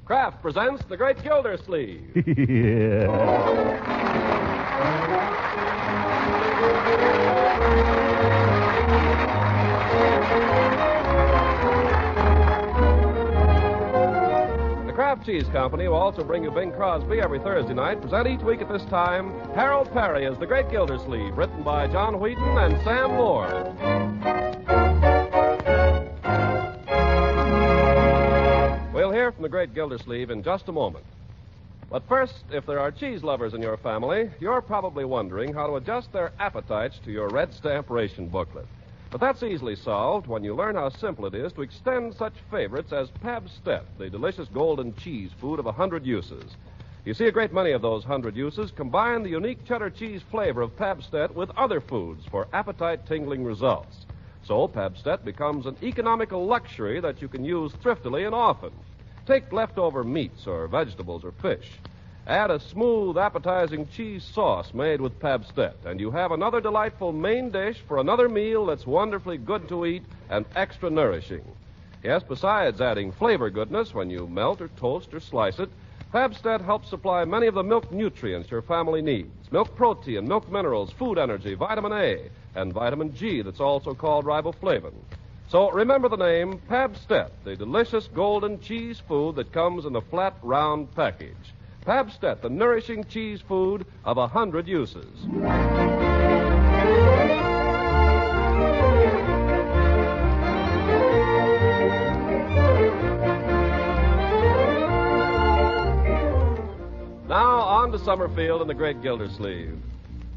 Kraft presents The Great Gildersleeve. The Kraft Cheese Company will also bring you Bing Crosby every Thursday night. Present each week at this time Harold Perry as The Great Gildersleeve, written by John Wheaton and Sam Moore. We'll hear from the Great Gildersleeve in just a moment. But first, if there are cheese lovers in your family, you're probably wondering how to adjust their appetites to your red stamp ration booklet. But that's easily solved when you learn how simple it is to extend such favorites as Pabstet, the delicious golden cheese food of 100 uses. You see, a great many of those 100 uses combine the unique cheddar cheese flavor of Pabstet with other foods for appetite-tingling results. So Pabstet becomes an economical luxury that you can use thriftily and often. Take leftover meats or vegetables or fish. Add a smooth, appetizing cheese sauce made with Pabstet, and you have another delightful main dish for another meal that's wonderfully good to eat and extra nourishing. Yes, besides adding flavor goodness when you melt or toast or slice it, Pabstet helps supply many of the milk nutrients your family needs. Milk protein, milk minerals, food energy, vitamin A, and vitamin G that's also called riboflavin. So remember the name Pabstet, the delicious golden cheese food that comes in a flat, round package. Pabstet, the nourishing cheese food of 100 uses. Now on to Summerfield and the Great Gildersleeve.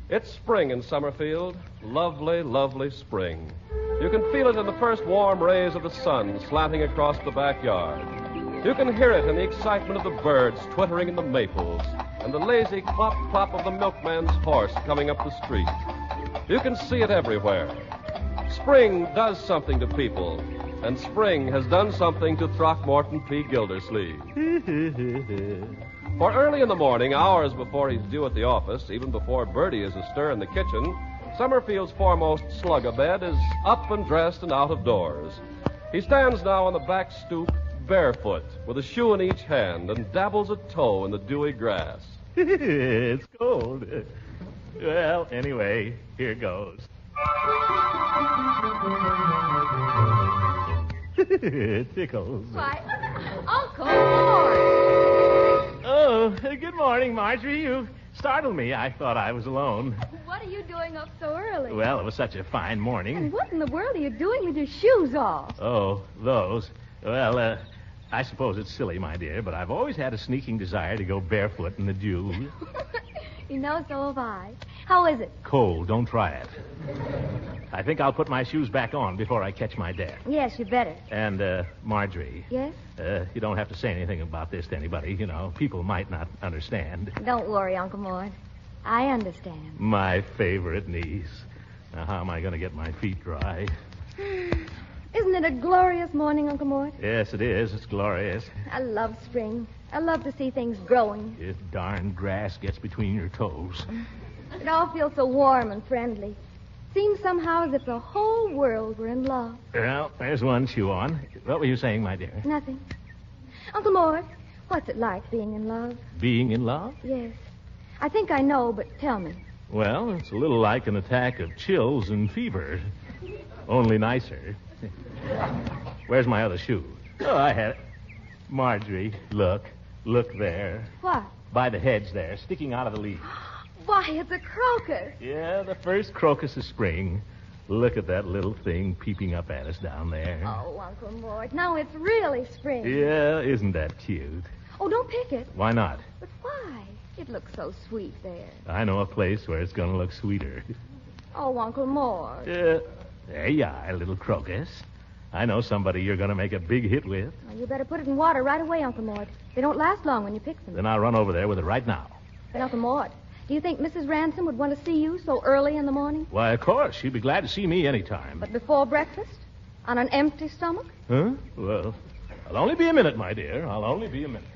It's spring in Summerfield. Lovely, lovely spring. You can feel it in the first warm rays of the sun slanting across the backyard. You can hear it in the excitement of the birds twittering in the maples and the lazy clop-clop of the milkman's horse coming up the street. You can see it everywhere. Spring does something to people, and spring has done something to Throckmorton P. Gildersleeve. For early in the morning, hours before he's due at the office, even before Bertie is astir in the kitchen, Summerfield's foremost slug-a-bed is up and dressed and out of doors. He stands now on the back stoop, barefoot, with a shoe in each hand, and dabbles a toe in the dewy grass. It's cold. Well, anyway, here goes. It tickles. Why, Uncle Mort. Oh, good morning, Marjorie. You startled me. I thought I was alone. What are you doing up so early? Well, it was such a fine morning. And what in the world are you doing with your shoes off? Oh, those. Well, I suppose it's silly, my dear, but I've always had a sneaking desire to go barefoot in the dew. You know, so have I. How is it? Cold. Don't try it. I think I'll put my shoes back on before I catch my death. Yes, you better. And, Marjorie. Yes? You don't have to say anything about this to anybody. You know, people might not understand. Don't worry, Uncle Mort. I understand. My favorite niece. Now, how am I going to get my feet dry? Isn't it a glorious morning, Uncle Mort? Yes, it is. It's glorious. I love spring. I love to see things growing. This darn grass gets between your toes. It all feels so warm and friendly. Seems somehow as if the whole world were in love. Well, there's one shoe on. What were you saying, my dear? Nothing. Uncle Mort, what's it like being in love? Being in love? Yes. I think I know, but tell me. Well, it's a little like an attack of chills and fever. Only nicer. Where's my other shoe? Oh, I had it. Marjorie, look. Look there. What? By the hedge there, sticking out of the leaf. Why, it's a crocus. Yeah, the first crocus of spring. Look at that little thing peeping up at us down there. Oh, Uncle Mort, now it's really spring. Yeah, isn't that cute? Oh, don't pick it. Why not? But why? It looks so sweet there. I know a place where it's going to look sweeter. Oh, Uncle Mort. There you are, little crocus. I know somebody you're going to make a big hit with. Well, you better put it in water right away, Uncle Mort. They don't last long when you pick them. Then I'll run over there with it right now. But, Uncle Mort, do you think Mrs. Ransom would want to see you so early in the morning? Why, of course. She'd be glad to see me anytime. But before breakfast? On an empty stomach? Huh? Well, I'll only be a minute, my dear. I'll only be a minute.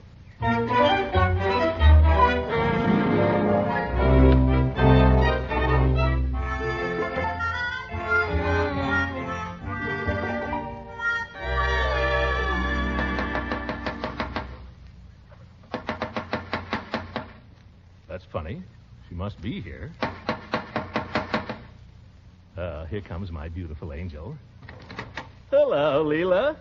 that's funny. She must be here. Here comes my beautiful angel. Hello, Leela.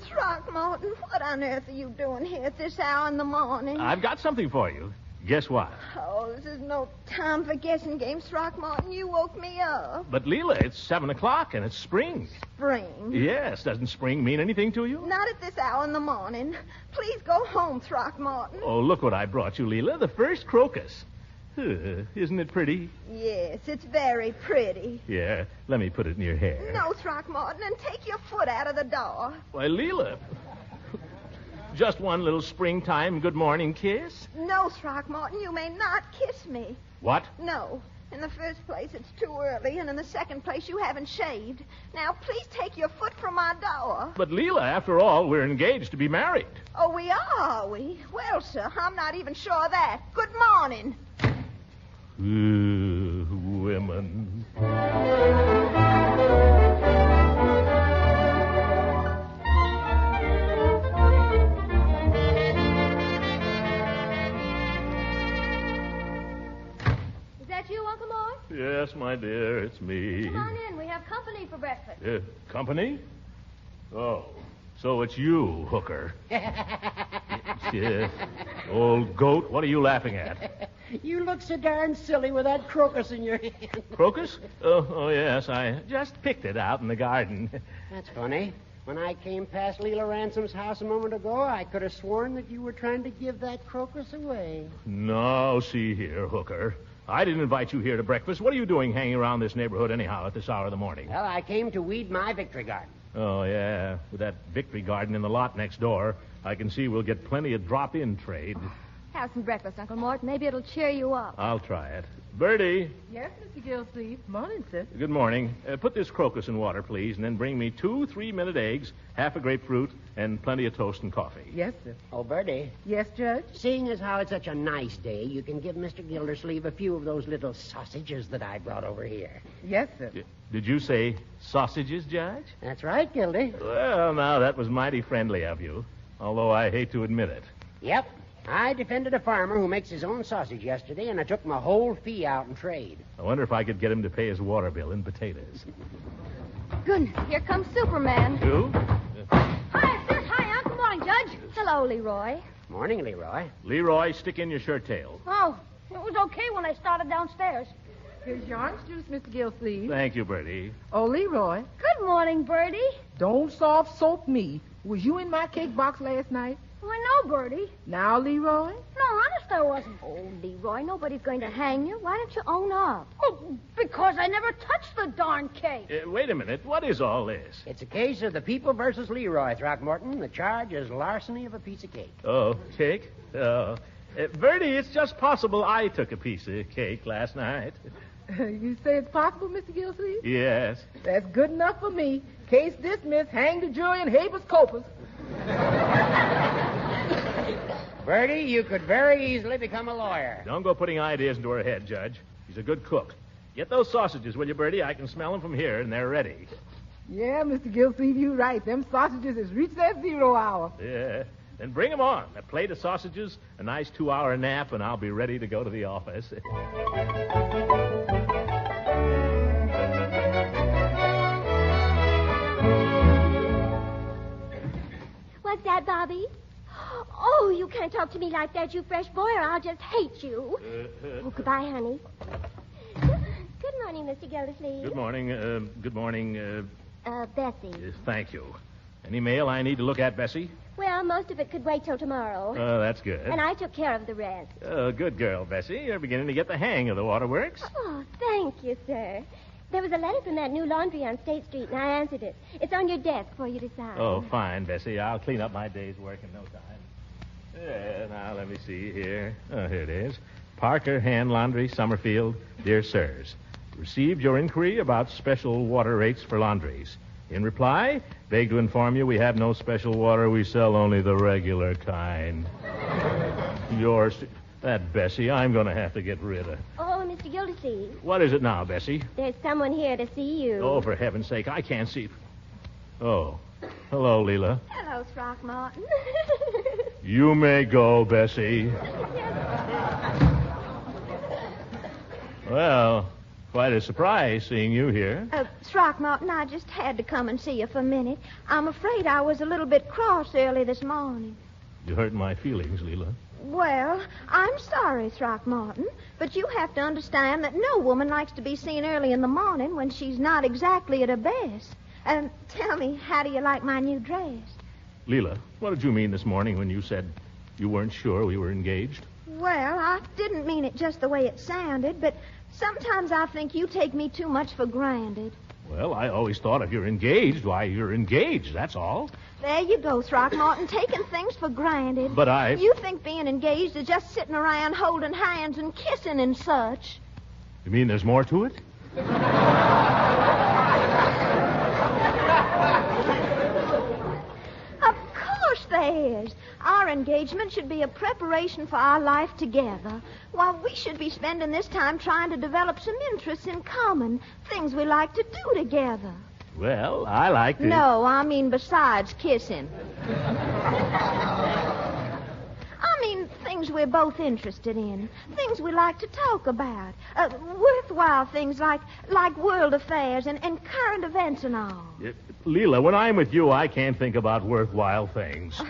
Throckmorton, what on earth are you doing here at this hour in the morning? I've got something for you. Guess what? Oh, this is no time for guessing games, Throckmorton. You woke me up. But, Leela, it's 7 o'clock and it's spring. Spring? Yes. Doesn't spring mean anything to you? Not at this hour in the morning. Please go home, Throckmorton. Oh, look what I brought you, Leela. The first crocus. Isn't it pretty? Yes, it's very pretty. Yeah. Let me put it in your hair. No, Throckmorton, and take your foot out of the door. Why, Leela. Just one little springtime good morning kiss? No, Throckmorton, you may not kiss me. What? No. In the first place, it's too early, and in the second place, you haven't shaved. Now, please take your foot from my door. But, Leela, after all, we're engaged to be married. Oh, we are we? Well, sir, I'm not even sure of that. Good morning. Women. Is that you, Uncle Mort? Yes, my dear, it's me. Come on in. We have company for breakfast. Company? Oh, so it's you, hooker. Old goat, what are you laughing at? You look so darn silly with that crocus in your hand. Crocus? Oh, yes, I just picked it out in the garden. That's funny. When I came past Leela Ransom's house a moment ago, I could have sworn that you were trying to give that crocus away. No, see here, hooker. I didn't invite you here to breakfast. What are you doing hanging around this neighborhood anyhow at this hour of the morning? Well, I came to weed my victory garden. Oh, yeah. With that victory garden in the lot next door, I can see we'll get plenty of drop-in trade. Have some breakfast, Uncle Mort. Maybe it'll cheer you up. I'll try it. Bertie. Yes, Mr. Gildersleeve. Morning, sir. Good morning. Put this crocus in water, please, and then bring me 2 3-minute eggs, half a grapefruit, and plenty of toast and coffee. Yes, sir. Oh, Bertie, Yes, Judge? seeing as how it's such a nice day, you can give Mr. Gildersleeve a few of those little sausages that I brought over here. Yes, sir. Did you say sausages, Judge? That's right, Gildy. Well, now, that was mighty friendly of you, although I hate to admit it. Yep. I defended a farmer who makes his own sausage yesterday, and I took my whole fee out in trade. I wonder if I could get him to pay his water bill in potatoes. Goodness, here comes Superman. You? Hi, sis. Hi, Uncle. Morning, Judge. Hello, Leroy. Morning, Leroy. Leroy, stick in your shirt tail. Oh, it was okay when I started downstairs. Here's your orange juice, Mr. Gildersleeve. Thank you, Bertie. Oh, Leroy, Good morning, Bertie. don't soft soap me. Was you in my cake box last night? Why, no, Bertie. Now, Leroy? No, honest, I wasn't. Oh, Leroy, nobody's going to hang you. Why don't you own up? Oh, because I never touched the darn cake. Wait a minute. What is all this? It's a case of the people versus Leroy, Throckmorton. The charge is larceny of a piece of cake. Oh, cake? Bertie, it's just possible I took a piece of cake last night. You say it's possible, Mr. Gildersleeve? Yes. That's good enough for me. Case dismissed. Hang the jury in habeas corpus. Bertie, you could very easily become a lawyer. Don't go putting ideas into her head, Judge. She's a good cook. Get those sausages, will you, Bertie? I can smell them from here, and they're ready. Yeah, Mr. Gildersleeve, you're right. Them sausages has reached that 0 hour. Yeah. Then bring them on. A plate of sausages, a nice 2-hour nap, and I'll be ready to go to the office. What's that, Bobby? Oh, you can't talk to me like that, you fresh boy, or I'll just hate you. Oh, goodbye, honey. Good morning, Mr. Gildersleeve. Good morning. Good morning. Bessie. Thank you. Any mail I need to look at, Bessie? Well, most of it could wait till tomorrow. Oh, that's good. And I took care of the rest. Oh, good girl, Bessie. You're beginning to get the hang of the waterworks. Oh, thank you, sir. There was a letter from that new laundry on State Street, and I answered it. It's on your desk for you to sign. Oh, fine, Bessie. I'll clean up my day's work in no time. Yeah, now, let me see here. Oh, here it is. Parker Hand Laundry, Summerfield. Dear Sirs, received your inquiry about special water rates for laundries. In reply, beg to inform you we have no special water. We sell only the regular kind. Yours, that Bessie, I'm going to have to get rid of. Oh, Mr. Gildersleeve, What is it now, Bessie? there's someone here to see you. Oh, for heaven's sake, I can't see. Oh, hello, Leela. Hello, Throckmorton. You may go, Bessie. Well, quite a surprise seeing you here. Throckmorton, I just had to come and see you for a minute. I'm afraid I was a little bit cross early this morning. You hurt my feelings, Leela. Well, I'm sorry, Throckmorton, but you have to understand that no woman likes to be seen early in the morning when she's not exactly at her best. Tell me, how do you like my new dress? Leela, what did you mean this morning when you said you weren't sure we were engaged? Well, I didn't mean it just the way it sounded, but sometimes I think you take me too much for granted. Well, I always thought if you're engaged, why, you're engaged, that's all. There you go, Throckmorton, taking things for granted. But You think being engaged is just sitting around holding hands and kissing and such. You mean there's more to it? Of course there is. Our engagement should be a preparation for our life together, while we should be spending this time trying to develop some interests in common, things we like to do together. Well, I like to... No, I mean besides kissing. I mean things we're both interested in, things we like to talk about, worthwhile things like world affairs and current events and all. Leela, when I'm with you, I can't think about worthwhile things.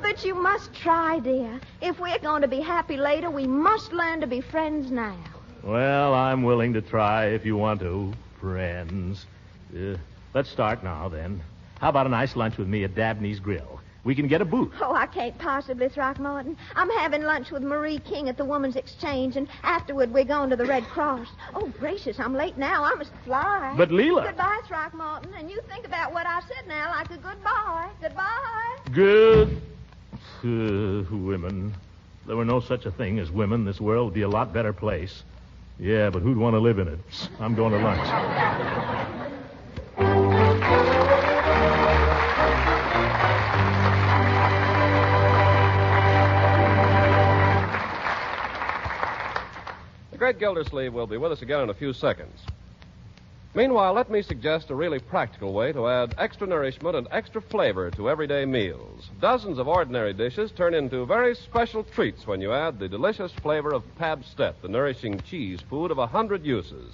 But you must try, dear. If we're going to be happy later, we must learn to be friends now. Well, I'm willing to try if you want to. Friends. Let's start now, then. How about a nice lunch with me at Dabney's Grill? We can get a booth. Oh, I can't possibly, Throckmorton. I'm having lunch with Marie King at the Woman's Exchange, and afterward we're going to the Red Cross. Oh, gracious, I'm late now. I must fly. But, Leela... Goodbye, Throckmorton, and you think about what I said now like a goodbye. Goodbye. Good. Women. There were no such a thing as women. This world would be a lot better place. Yeah, but who'd want to live in it? I'm going to lunch. The great Gildersleeve will be with us again in a few seconds. Meanwhile, let me suggest a really practical way to add extra nourishment and extra flavor to everyday meals. Dozens of ordinary dishes turn into very special treats when you add the delicious flavor of Pabstet, the nourishing cheese food of 100 uses.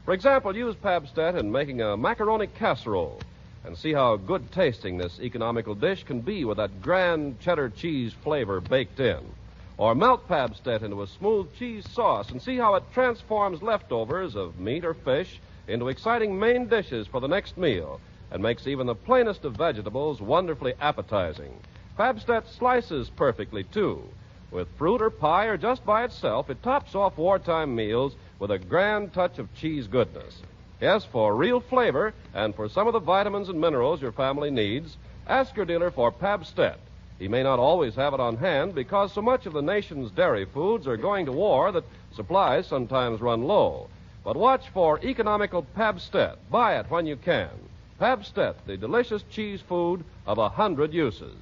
For example, use Pabstet in making a macaroni casserole and see how good tasting this economical dish can be with that grand cheddar cheese flavor baked in. Or melt Pabstet into a smooth cheese sauce and see how it transforms leftovers of meat or fish into exciting main dishes for the next meal and makes even the plainest of vegetables wonderfully appetizing. Pabstet slices perfectly, too. With fruit or pie or just by itself, it tops off wartime meals with a grand touch of cheese goodness. Yes, for real flavor and for some of the vitamins and minerals your family needs, ask your dealer for Pabstet. He may not always have it on hand because so much of the nation's dairy foods are going to war that supplies sometimes run low. But watch for economical Pabstet. Buy it when you can. Pabstet, the delicious cheese food of 100 uses.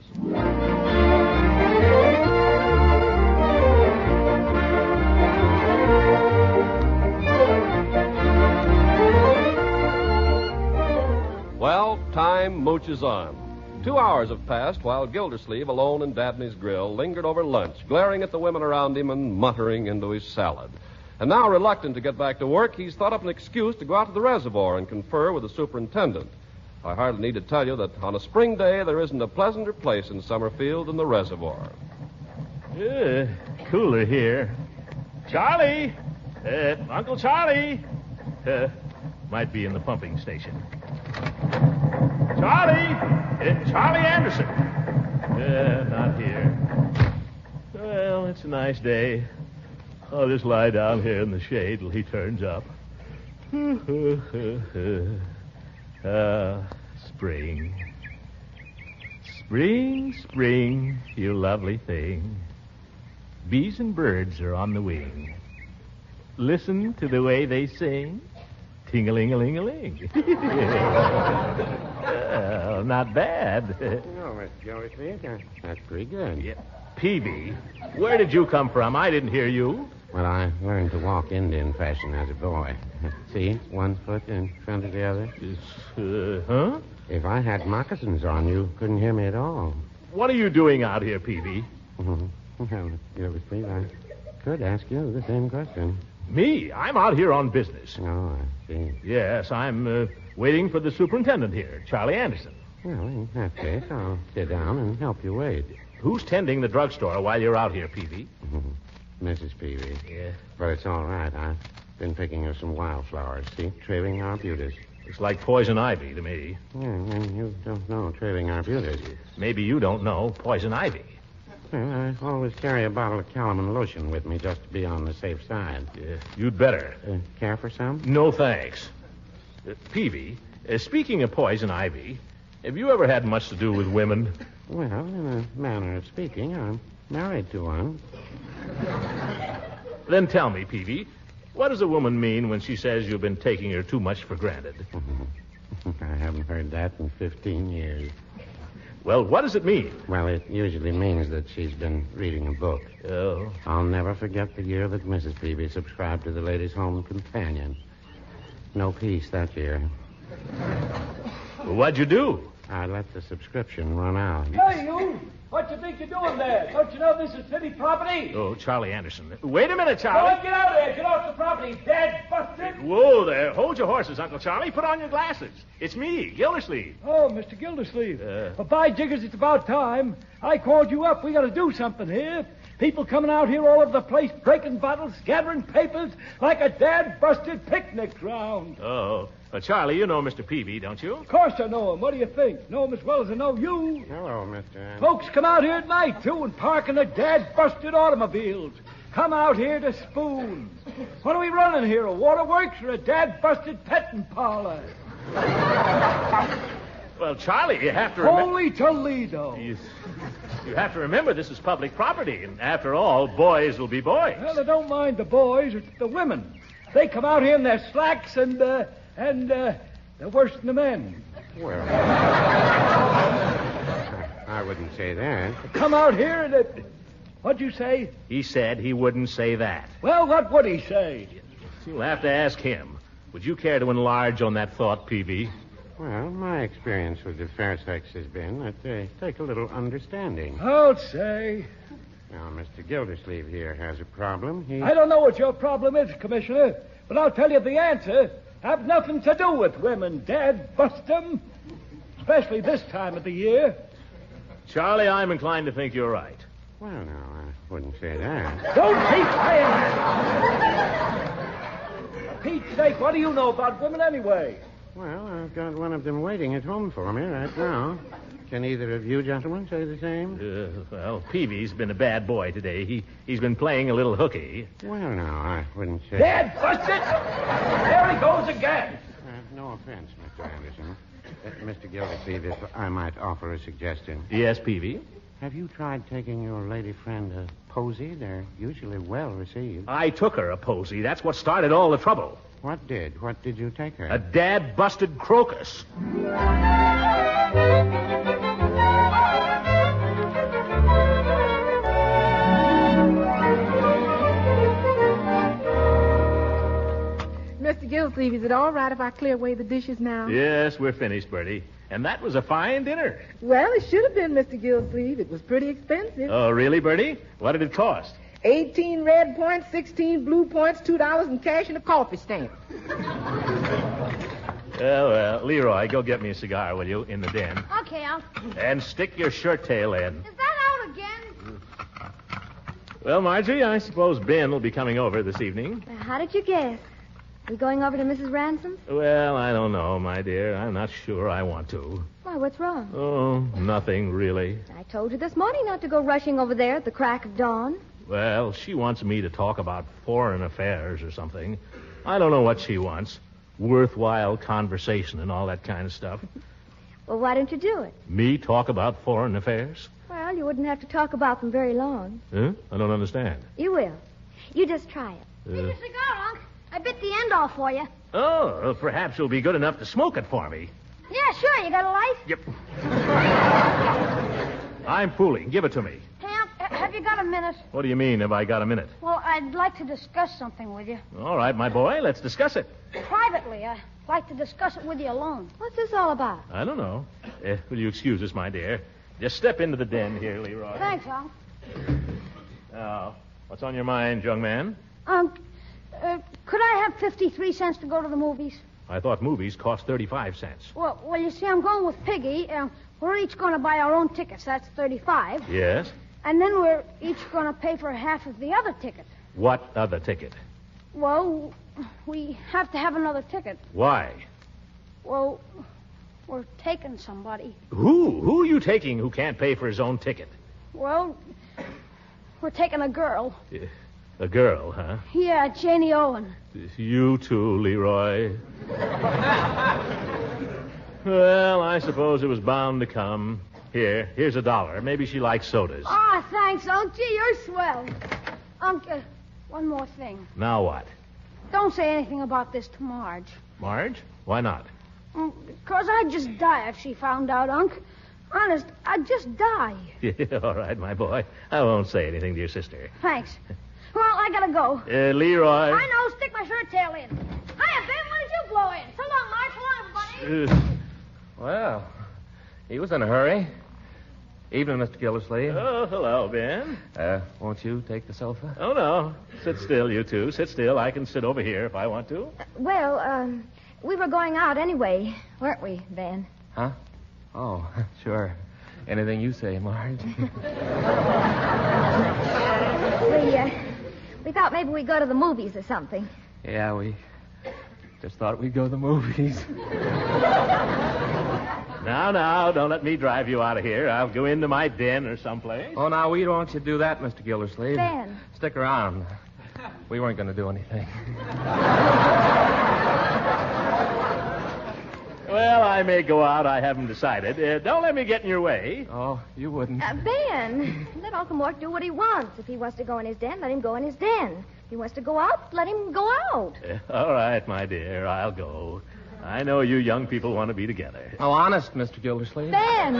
Well, time mooches on. 2 hours have passed while Gildersleeve, alone in Dabney's Grill, lingered over lunch, glaring at the women around him and muttering into his salad. And now, reluctant to get back to work, he's thought up an excuse to go out to the reservoir and confer with the superintendent. I hardly need to tell you that on a spring day, there isn't a pleasanter place in Summerfield than the reservoir. Cooler here. Charlie! Uncle Charlie! Might be in the pumping station. Charlie! Charlie Anderson! Not here. Well, it's a nice day. I'll just lie down here in the shade till he turns up. Spring. Spring, spring, you lovely thing. Bees and birds are on the wing. Listen to the way they sing. Ting-a-ling-a-ling-a-ling. Well, not bad. No, Mr. Gildersleeve, that's pretty good. Yeah. Peavy, where did you come from? I didn't hear you. Well, I learned to walk Indian fashion as a boy. See, one foot in front of the other. Huh? If I had moccasins on, you couldn't hear me at all. What are you doing out here, Peavy? Well, Gildersleeve, I could ask you the same question. Me? I'm out here on business. Oh, I see. Yes, I'm waiting for the superintendent here, Charlie Anderson. Well, in that case, I'll sit down and help you wait. Who's tending the drugstore while you're out here, Peavy? Mrs. Peavy. Yeah. But it's all right. I've been picking her some wildflowers, see, trailing arbutus. Looks like poison ivy to me. Yeah, and you don't know trailing arbutus. Maybe you don't know poison ivy. Well, I always carry a bottle of Calamine lotion with me just to be on the safe side. You'd better. Care for some? No, thanks. Peavy, speaking of poison ivy, have you ever had much to do with women? Well, in a manner of speaking, I'm married to one. Then tell me, Peavy, what does a woman mean when she says you've been taking her too much for granted? I haven't heard that in 15 years. Well, what does it mean? Well, it usually means that she's been reading a book. Oh. I'll never forget the year that Mrs. Peavy subscribed to the Ladies' Home Companion. No peace that year. Well, what'd you do? I let the subscription run out. Hey, you! What you think you're doing there? Don't you know this is city property? Oh, Charlie Anderson. Wait a minute, Go Charlie. on, get out of there. Get off the property. Dead, busted. Whoa there. Hold your horses, Uncle Charlie. Put on your glasses. It's me, Gildersleeve. Oh, Mr. Gildersleeve. Well, by jiggers, it's about time. I called you up. We got to do something here. People coming out here all over the place, breaking bottles, gathering papers, like a dad-busted picnic ground. Oh. Well, Charlie, you know Mr. Peavy, don't you? Of course I know him. What do you think? Know him as well as I know you. Hello, Mr. Folks come out here at night, too, and park in the dad-busted automobiles. Come out here to spoon. What are we running here, a waterworks or a dad-busted petting parlor? Well, Charlie, you have to remember... Holy Toledo. You have to remember this is public property, and after all, boys will be boys. Well, I don't mind the boys. It's the women. They come out here in their slacks and they're worse than the men. Well, I wouldn't say that. Come out here and... what'd you say? He said he wouldn't say that. Well, what would he say? You'll have to ask him. Would you care to enlarge on that thought, Peavy? Well, my experience with the fair sex has been that they take a little understanding. I'll say. Now, Mr. Gildersleeve here has a problem. I don't know what your problem is, Commissioner, but I'll tell you the answer. Have nothing to do with women, Dad. Bust them. Especially this time of the year. Charlie, I'm inclined to think you're right. Well, no, I wouldn't say that. Don't keep saying that. For Pete's sake, what do you know about women anyway? Well, I've got one of them waiting at home for me right now. Can either of you gentlemen say the same? Well, Peavy's been a bad boy today. He's been playing a little hooky. Well, no, I wouldn't say... Dad, bust it! There he goes again. No offense, Mr. Anderson. Mr. Gildersleeve, if I might offer a suggestion. Yes, Peavy? Have you tried taking your lady friend a posy? They're usually well received. I took her a posy. That's what started all the trouble. What did? What did you take her? A dad-busted crocus. Mr. Gildersleeve, is it all right if I clear away the dishes now? Yes, we're finished, Bertie. And that was a fine dinner. Well, it should have been, Mr. Gildersleeve. It was pretty expensive. Oh, really, Bertie? What did it cost? 18 red points, 16 blue points, $2 in cash, and a coffee stamp. Well, Leroy, go get me a cigar, will you, in the den. Okay, Unc. And stick your shirt tail in. Is that out again? Well, Marjorie, I suppose Ben will be coming over this evening. How did you guess? We going over to Mrs. Ransom's? Well, I don't know, my dear. I'm not sure I want to. Why, what's wrong? Oh, nothing, really. I told you this morning not to go rushing over there at the crack of dawn. Well, she wants me to talk about foreign affairs or something. I don't know what she wants. Worthwhile conversation and all that kind of stuff. Well, why don't you do it? Me talk about foreign affairs? Well, you wouldn't have to talk about them very long. Huh? I don't understand. You will. You just try it. Take your cigar, Unc. I bit the end off for you. Oh, perhaps you'll be good enough to smoke it for me. Yeah, sure. You got a light? Yep. I'm fooling. Give it to me. Hey, Unc, have you got a minute? What do you mean, have I got a minute? Well, I'd like to discuss something with you. All right, my boy, let's discuss it. Privately, I'd like to discuss it with you alone. What's this all about? I don't know. Will you excuse us, my dear? Just step into the den here, Leroy. Thanks, Unc. Now, what's on your mind, young man? Unc, could I have 53 cents to go to the movies? I thought movies cost 35 cents. Well, you see, I'm going with Piggy. We're each going to buy our own tickets. That's 35. Yes? And then we're each going to pay for half of the other ticket. What other ticket? Well, we have to have another ticket. Why? Well, we're taking somebody. Who? Who are you taking who can't pay for his own ticket? Well, we're taking a girl. A girl, huh? Yeah, Janie Owen. You too, Leroy. Well, I suppose it was bound to come. Here's $1. Maybe she likes sodas. Ah, thanks, Unc. Gee, you're swell. Unc, one more thing. Now what? Don't say anything about this to Marge. Marge? Why not? Because I'd just die if she found out, Unc. Honest, I'd just die. All right, my boy. I won't say anything to your sister. Thanks. Well, I gotta go. Leroy. I know. Stick my shirt tail in. Hiya, Ben. When did you blow in? So long, Marge. So long, everybody. Well, he was in a hurry. Evening, Mr. Gildersleeve. Oh, hello, Ben. Won't you take the sofa? Oh, no. Sit still, you two. Sit still. I can sit over here if I want to. We were going out anyway, weren't we, Ben? Huh? Oh, sure. Anything you say, Marge. We thought maybe we'd go to the movies or something. Yeah, we just thought we'd go to the movies. Now, don't let me drive you out of here. I'll go into my den or someplace. Oh, now, we don't want you to do that, Mr. Gildersleeve. Ben. Stick around. We weren't going to do anything. Well, I may go out. I haven't decided. Don't let me get in your way. Oh, you wouldn't. Ben, let Uncle Mort do what he wants. If he wants to go in his den, let him go in his den. If he wants to go out, let him go out. All right, my dear, I'll go. I know you young people want to be together. Oh, honest, Mr. Gildersleeve. Ben!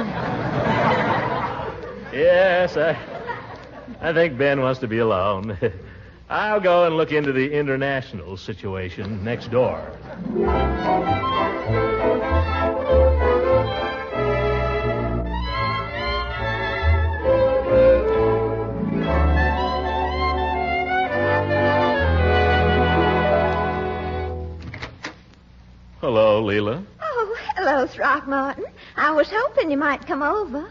Yes, I think Ben wants to be alone. I'll go and look into the international situation next door. Hello, Leela. Oh, hello, Throckmorton. I was hoping you might come over.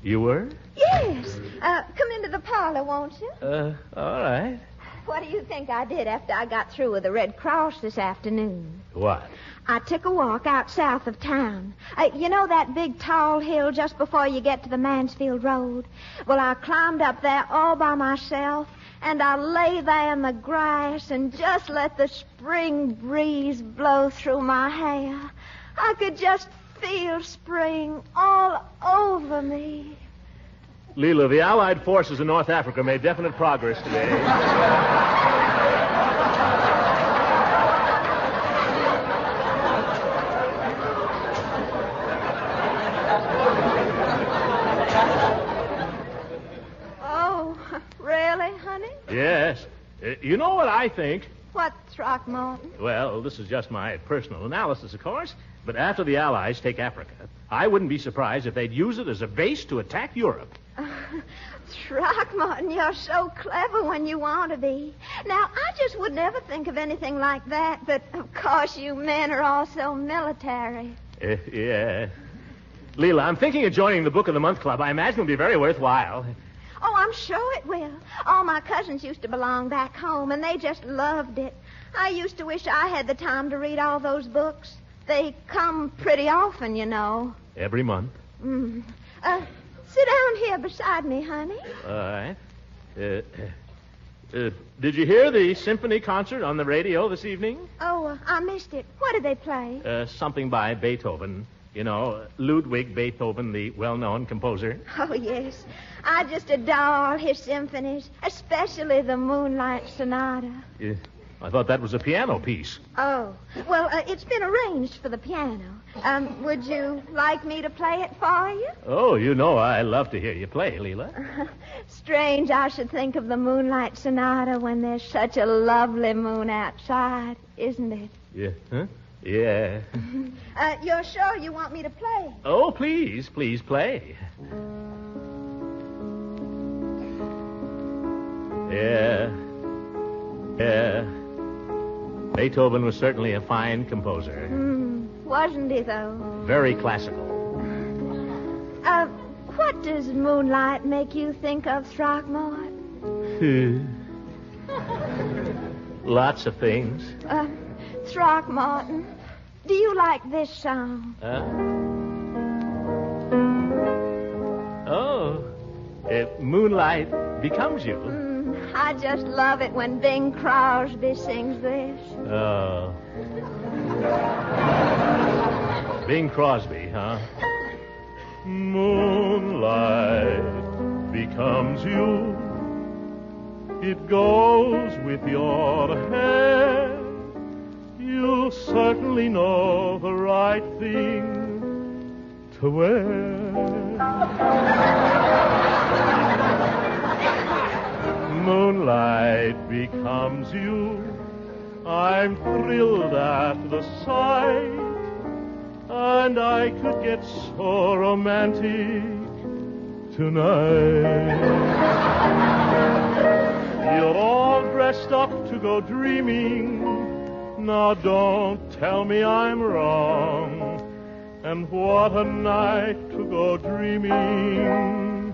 You were? Yes. Come into the parlor, won't you? All right. What do you think I did after I got through with the Red Cross this afternoon? What? I took a walk out south of town. You know that big tall hill just before you get to the Mansfield Road? Well, I climbed up there all by myself, and I lay there in the grass and just let the spring breeze blow through my hair. I could just feel spring all over me. Leela, the Allied forces in North Africa made definite progress today. Oh, really, honey? Yes. You know what I think? What, Throckmorton? Well, this is just my personal analysis, of course. But after the Allies take Africa, I wouldn't be surprised if they'd use it as a base to attack Europe. Throckmorton, you're so clever when you want to be. Now, I just would never think of anything like that, but of course you men are all so military. Yeah. Leela, I'm thinking of joining the Book of the Month Club. I imagine it'll be very worthwhile. Oh, I'm sure it will. All my cousins used to belong back home, and they just loved it. I used to wish I had the time to read all those books. They come pretty often, you know. Every month? Sit down here beside me, honey. All right. Did you hear the symphony concert on the radio this evening? Oh, I missed it. What did they play? Something by Beethoven. You know, Ludwig Beethoven, the well-known composer. Oh, yes. I just adore his symphonies, especially the Moonlight Sonata. I thought that was a piano piece. Oh, well, it's been arranged for the piano. Would you like me to play it for you? Oh, you know I love to hear you play, Leela. Strange I should think of the Moonlight Sonata when there's such a lovely moon outside, isn't it? Yeah, huh? Yeah. You're sure you want me to play? Oh, please play. Yeah. Beethoven was certainly a fine composer. Wasn't he, though? Very classical. What does moonlight make you think of, Throckmorton? Lots of things. Throckmorton, do you like this song? Moonlight Becomes You. I just love it when Bing Crosby sings this. Oh. Bing Crosby, huh? Moonlight becomes you. It goes with your hair. You'll certainly know the right thing to wear. Moonlight becomes you. I'm thrilled at the sight, and I could get so romantic tonight. You're all dressed up to go dreaming. Now don't tell me I'm wrong. And what a night to go dreaming.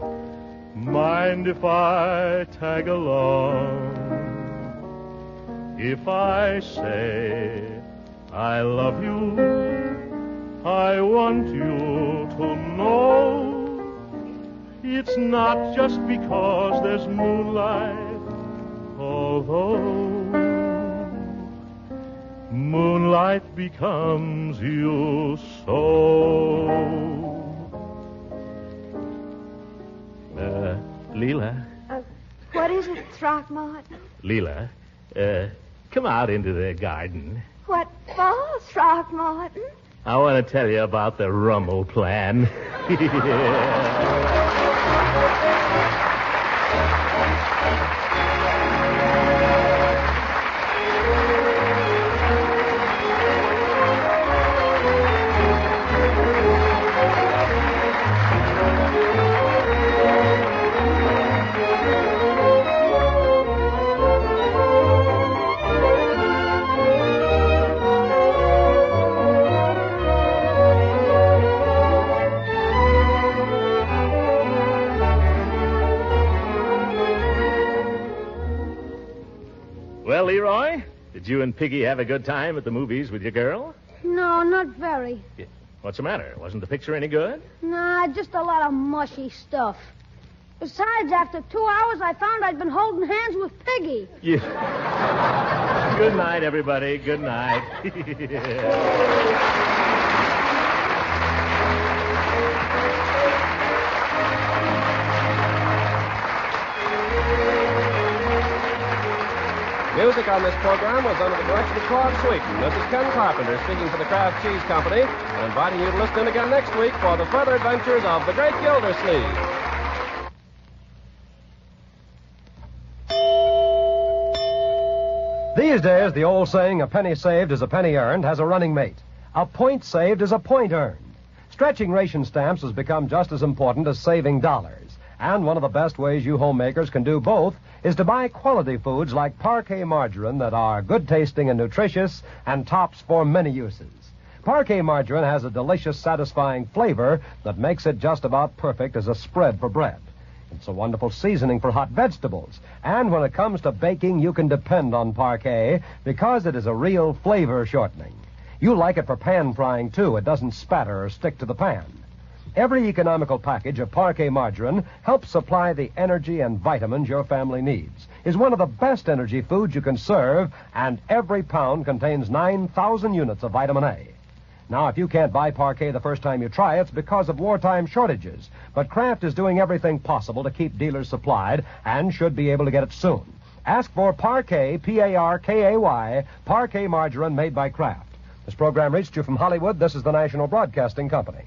Mind if I tag along? If I say I love you, I want you to know it's not just because there's moonlight, although moonlight becomes you so. Leela. What is it, Throckmorton? Leela, come out into the garden. What for, Throckmorton? I want to tell you about the Rummel plan. Well, Leroy, did you and Piggy have a good time at the movies with your girl? No, not very. Yeah. What's the matter? Wasn't the picture any good? Nah, just a lot of mushy stuff. Besides, after 2 hours, I found I'd been holding hands with Piggy. Yeah. Good night, everybody. Good night. Music on this program was under the direction of Claude Sweeten. This is Ken Carpenter speaking for the Kraft Cheese Company and inviting you to listen in again next week for the further adventures of the great Gildersleeve. These days, the old saying, a penny saved is a penny earned, has a running mate. A point saved is a point earned. Stretching ration stamps has become just as important as saving dollars. And one of the best ways you homemakers can do both is to buy quality foods like Parquet margarine that are good tasting and nutritious and tops for many uses. Parquet margarine has a delicious, satisfying flavor that makes it just about perfect as a spread for bread. It's a wonderful seasoning for hot vegetables. And when it comes to baking, you can depend on Parquet because it is a real flavor shortening. You like it for pan frying, too. It doesn't spatter or stick to the pan. Every economical package of Parquet margarine helps supply the energy and vitamins your family needs. Is one of the best energy foods you can serve, and every pound contains 9,000 units of vitamin A. Now, if you can't buy Parquet the first time you try, it's because of wartime shortages. But Kraft is doing everything possible to keep dealers supplied and should be able to get it soon. Ask for Parquet, P-A-R-K-A-Y, Parquet margarine made by Kraft. This program reached you from Hollywood. This is the National Broadcasting Company.